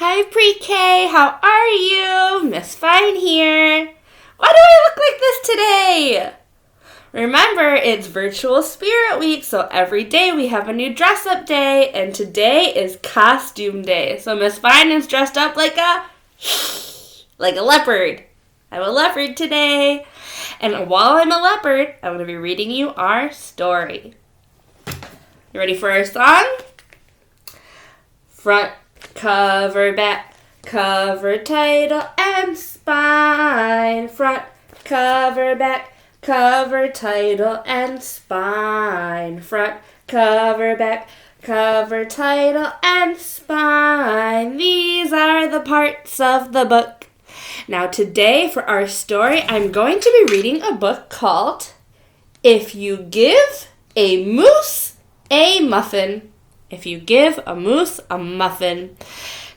Hi, Pre-K. How are you? Miss Fine here. Why do I look like this today? Remember, it's Virtual Spirit Week, so every day we have a new dress-up day, and today is Costume Day. So Miss Fine is dressed up like a leopard. I'm a leopard today. And while I'm a leopard, I'm going to be reading you our story. You ready for our song? Front cover, back cover, title and spine. Front cover, back cover, title and spine. Front cover, back cover, title and spine. These are the parts of the book. Now today for our story, I'm going to be reading a book called If You Give a Moose a Muffin. If you give a moose a muffin.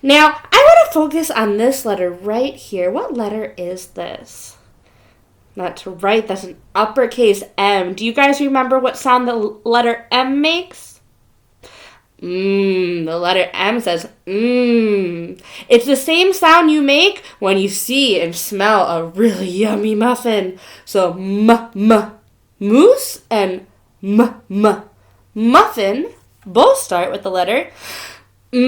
Now, I want to focus on this letter right here. What letter is this? That's right, that's an uppercase M. Do you guys remember what sound the letter M makes? The letter M says It's the same sound you make when you see and smell a really yummy muffin. So moose and muffin both start with the letter If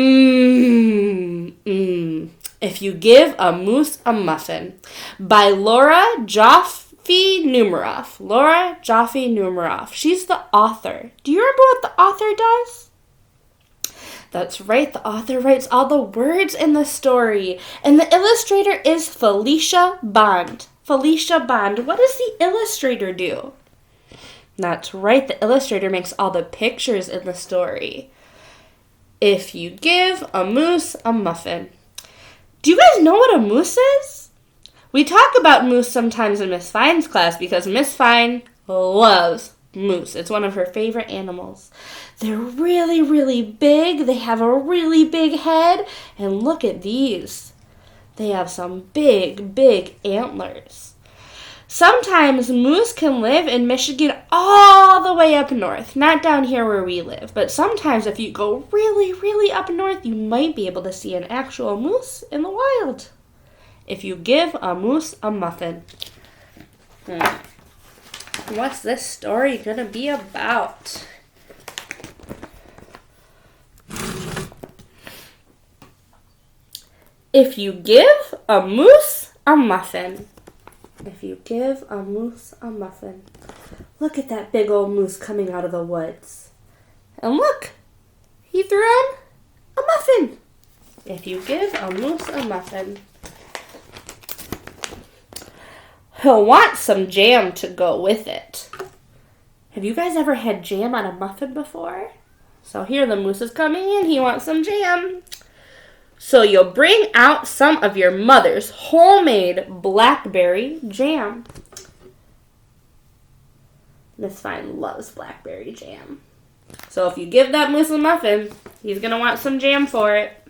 You Give a Moose a Muffin by Joffe Numeroff. Joffe Numeroff. She's the author. Do you remember what the author does? That's right, the author writes all the words in the story. And the illustrator is Felicia Bond. Felicia Bond. What does the illustrator do? That's right, the illustrator makes all the pictures in the story. If you give a moose a muffin. Do you guys know what a moose is? We talk about moose sometimes in Miss Fine's class because Miss Fine loves moose. It's one of her favorite animals. They're really, really big. They have a really big head. And look at these. They have some big, big antlers. Sometimes moose can live in Michigan all the way up north, not down here where we live. But sometimes if you go really, really up north, you might be able to see an actual moose in the wild. If you give a moose a muffin. What's this story going to be about? If you give a moose a muffin. If you give a moose a muffin. Look at that big old moose coming out of the woods. And look, he threw him a muffin. If you give a moose a muffin, he'll want some jam to go with it. Have you guys ever had jam on a muffin before? So here the moose is coming in. He wants some jam. So you'll bring out some of your mother's homemade blackberry jam. Miss Fine loves blackberry jam. So if you give that moose a muffin, he's going to want some jam for it.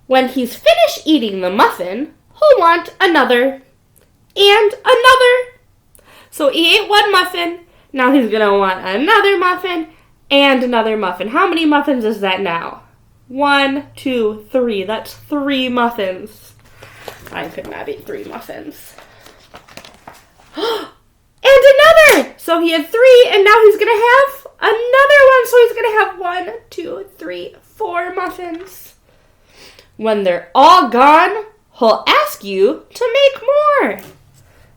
When he's finished eating the muffin, he'll want another and another. So he ate one muffin. Now he's going to want another muffin and another muffin. How many muffins is that now? 1, 2, 3. That's 3 muffins. I could not eat 3 muffins. And another! So he had 3, and now he's going to have another one. So he's going to have 1, 2, 3, 4 muffins. When they're all gone, he'll ask you to make more.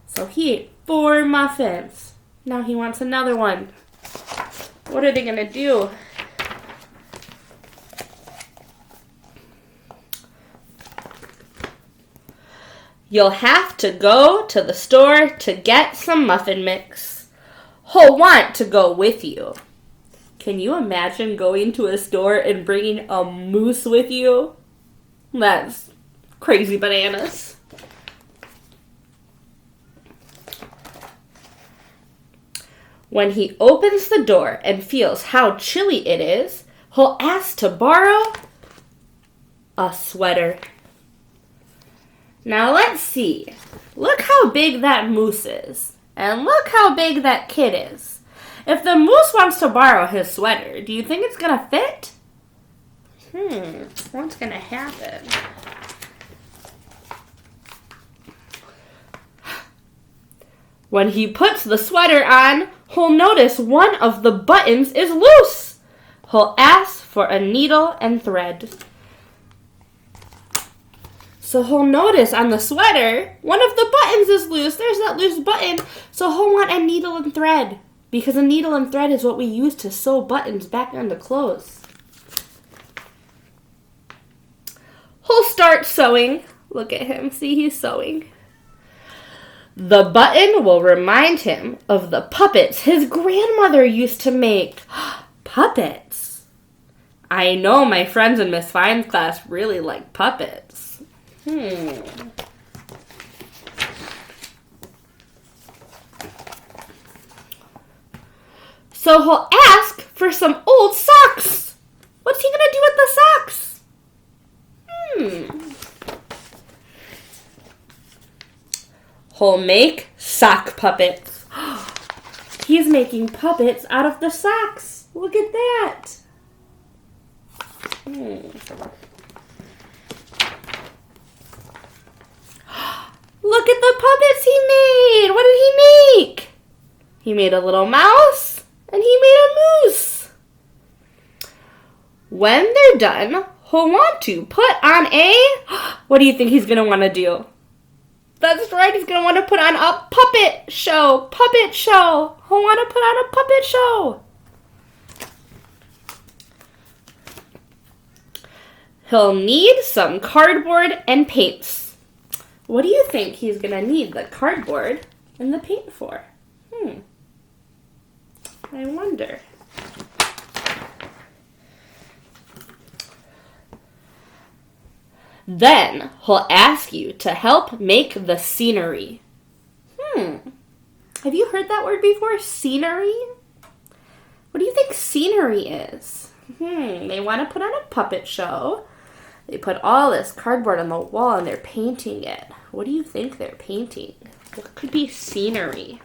So he ate 4 muffins. Now he wants another one. What are they going to do? You'll have to go to the store to get some muffin mix. He'll want to go with you. Can you imagine going to a store and bringing a moose with you? That's crazy bananas. When he opens the door and feels how chilly it is, he'll ask to borrow a sweater. Now let's see. Look how big that moose is. And look how big that kid is. If the moose wants to borrow his sweater, do you think it's going to fit? What's going to happen? When he puts the sweater on, he'll notice one of the buttons is loose. He'll ask for a needle and thread. So he'll notice on the sweater, one of the buttons is loose. There's that loose button. So he'll want a needle and thread. Because a needle and thread is what we use to sew buttons back onto clothes. He'll start sewing. Look at him. See, he's sewing. The button will remind him of the puppets his grandmother used to make. Puppets. I know my friends in Miss Fine's class really like puppets. So he'll ask for some old socks. What's he gonna do with the socks? He'll make sock puppets. He's making puppets out of the socks. Look at that. Look at the puppets he made. What did he make? He made a little mouse and he made a moose. When they're done, he'll want to put on a... What do you think he's going to want to do? That's right, he's going to want to put on a puppet show. Puppet show. He'll want to put on a puppet show. He'll need some cardboard and paints. What do you think he's going to need the cardboard and the paint for? I wonder. Then he'll ask you to help make the scenery. Have you heard that word before? Scenery? What do you think scenery is? They want to put on a puppet show. They put all this cardboard on the wall and they're painting it. What do you think they're painting? What could be scenery?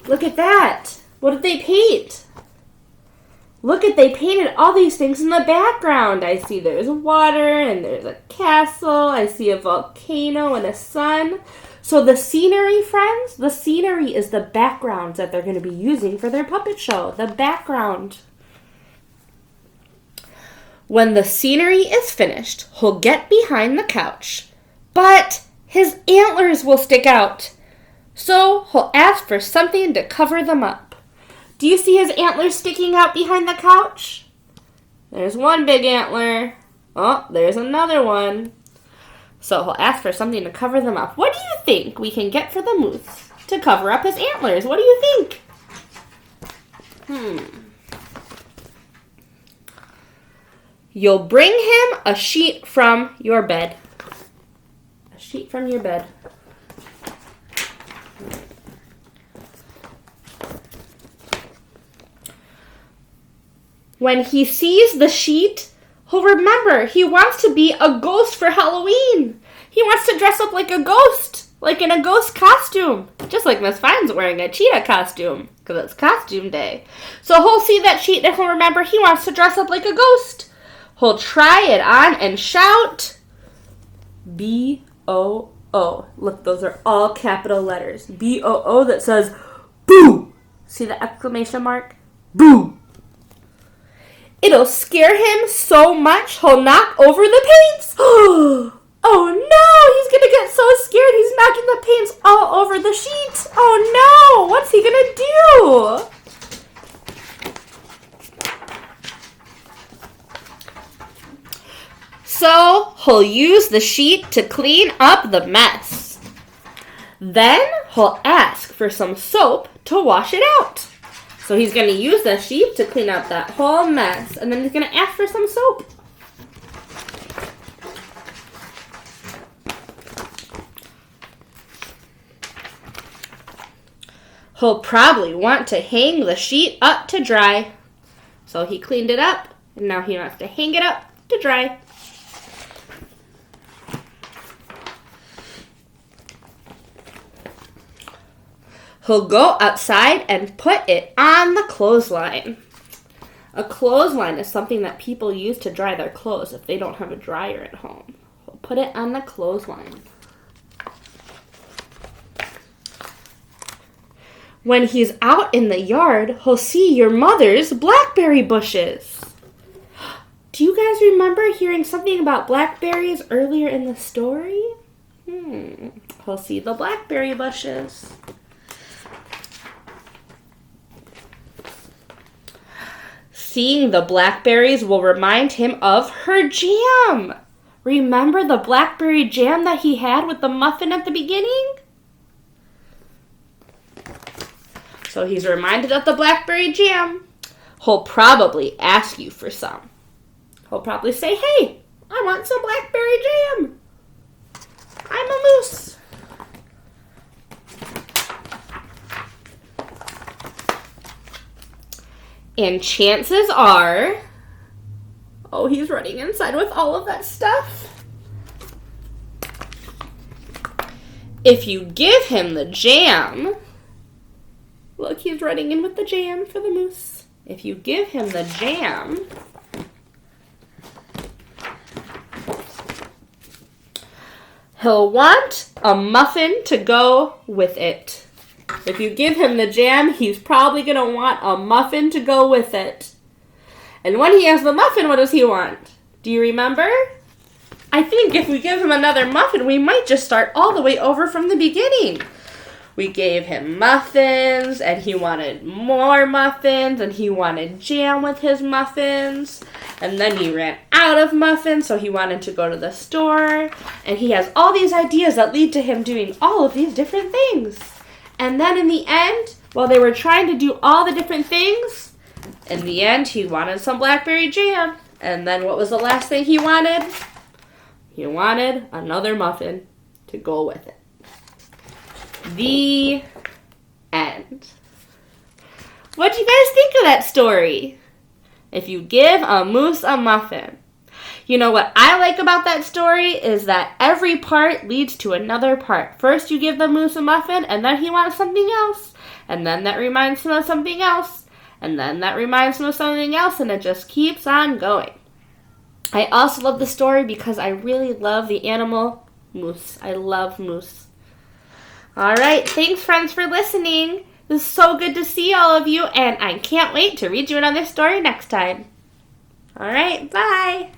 Look at that. What did they paint? Look at, they painted all these things in the background. I see there's water and there's a castle. I see a volcano and a sun. So the scenery, friends, the scenery is the background that they're going to be using for their puppet show. The background. When the scenery is finished, he'll get behind the couch. But his antlers will stick out. So he'll ask for something to cover them up. Do you see his antlers sticking out behind the couch? There's one big antler. Oh, there's another one. So he'll ask for something to cover them up. What do you think we can get for the moose to cover up his antlers? What do you think? You'll bring him a sheet from your bed. A sheet from your bed. When he sees the sheet, he'll remember he wants to be a ghost for Halloween. He wants to dress up like a ghost, like in a ghost costume. Just like Miss Fine's wearing a cheetah costume, because it's costume day. So he'll see that sheet and he'll remember he wants to dress up like a ghost. He'll try it on and shout, B-O-O. Look, those are all capital letters. B-O-O that says, boo. See the exclamation mark? Boo. It'll scare him so much he'll knock over the paints. Oh no, he's going to get so scared he's knocking the paints all over the sheet. Oh no, what's he going to do? So he'll use the sheet to clean up the mess. Then he'll ask for some soap to wash it out. So he's going to use the sheet to clean up that whole mess. And then he's going to ask for some soap. He'll probably want to hang the sheet up to dry. So he cleaned it up. And now he wants to hang it up to dry. He'll go outside and put it on the clothesline. A clothesline is something that people use to dry their clothes if they don't have a dryer at home. He'll put it on the clothesline. When he's out in the yard, he'll see your mother's blackberry bushes. Do you guys remember hearing something about blackberries earlier in the story? He'll see the blackberry bushes. Seeing the blackberries will remind him of her jam. Remember the blackberry jam that he had with the muffin at the beginning? So he's reminded of the blackberry jam. He'll probably ask you for some. He'll probably say, hey, I want some blackberry jam. I'm a moose. And chances are, oh, he's running inside with all of that stuff. If you give him the jam, look, he's running in with the jam for the moose. If you give him the jam, he'll want a muffin to go with it. If you give him the jam, he's probably going to want a muffin to go with it. And when he has the muffin, what does he want? Do you remember? I think if we give him another muffin, we might just start all the way over from the beginning. We gave him muffins, and he wanted more muffins, and he wanted jam with his muffins. And then he ran out of muffins, so he wanted to go to the store. And he has all these ideas that lead to him doing all of these different things. And then in the end, while they were trying to do all the different things, in the end, he wanted some blackberry jam. And then what was the last thing he wanted? He wanted another muffin to go with it. The end. What do you guys think of that story? If you give a moose a muffin. You know what I like about that story is that every part leads to another part. First you give the moose a muffin, and then he wants something else. And then that reminds him of something else. And then that reminds him of something else, and it just keeps on going. I also love the story because I really love the animal moose. I love moose. All right, thanks friends for listening. It was so good to see all of you, and I can't wait to read you another story next time. All right, bye.